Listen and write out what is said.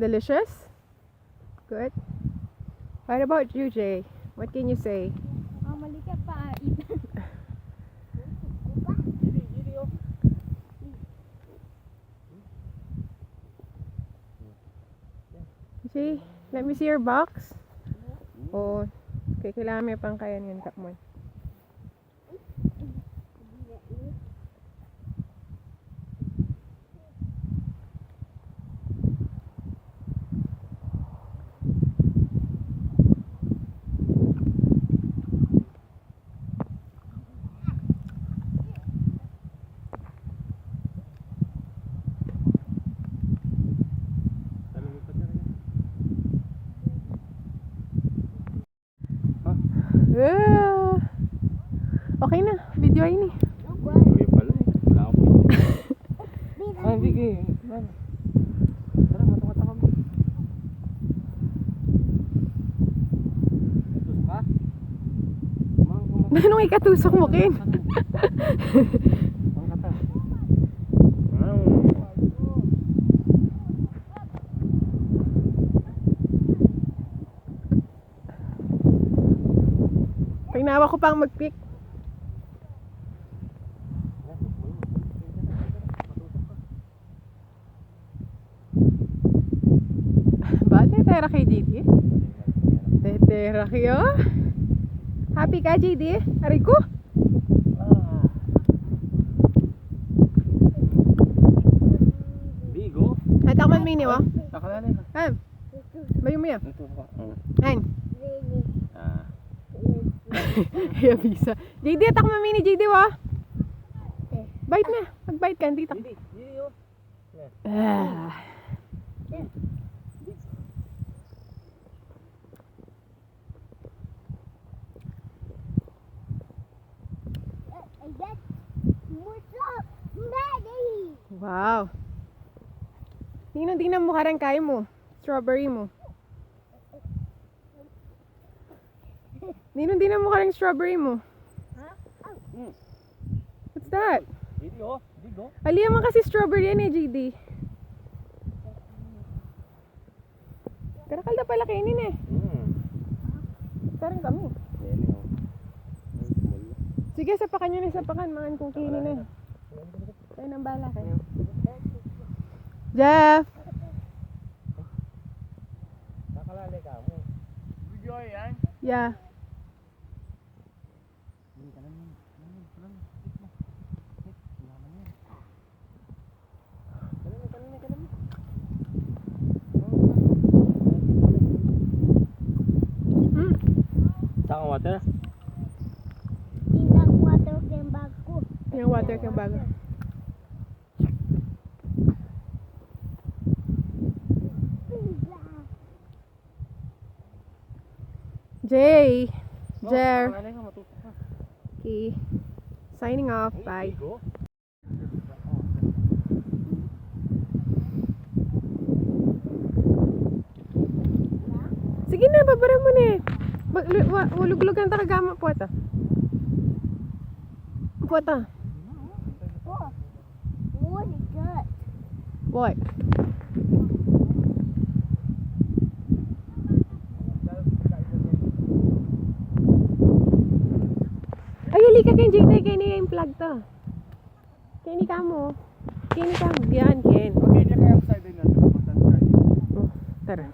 Delicious? Good. What about you, Jay? What can you say? Mali ka pa. See? Let me see your box. Oh, okay, kailangan may pangkayan yan, Kapmon. Okay na, video ay ni. Video pala eh. Wala akong video. Ah, hindi kayo. Tara, mata-mata kami. Tusok ka? Anong ikatusok mo, Ken? Pangkata. Pag nawa ko pang mag-pick. Bakit tera kay JD? Tera kayo? Happy ka, JD? Aray ko? Bigo? Ay, takman mini, wa? Nakalalay ka. Ay, bayo mo yan. Ito ka. Ay, Ah. kaya bisa. JD, takman mini, JD, wa? Bite na. Mag-bite ka, hindi tak. Didi oh. Ah. Wow. Tingnan mo karang kaya mo. Strawberry mo. Tingnan mo karang strawberry mo. What's that? Didi oh. Bigo. Aliya man kasi strawberry yan eh, JD. Karakal na pala kainin eh. Parang kami. Yan oh. Sige, sapakan nyo na sapakan. Mangan kung kinin eh. Tayo nang bala kayo. Jeff! Nakalalay ka mo. Video yan? Yeah. Saan water? Yung water kang bago. Jay! Jer! Nakalalay ka, matutok ka. Okay. Signing off. Bye. Bigo? Sige na, babara mo na eh. Ulug-ulugan ta kagama po ata. Po ata. What? Ay, halika kay JD. Kaya niya yung plug to. Kaya ni kamo. Kaya ni kamo. Yan, Ken. Okay, niya kaya upside din natin. Tara.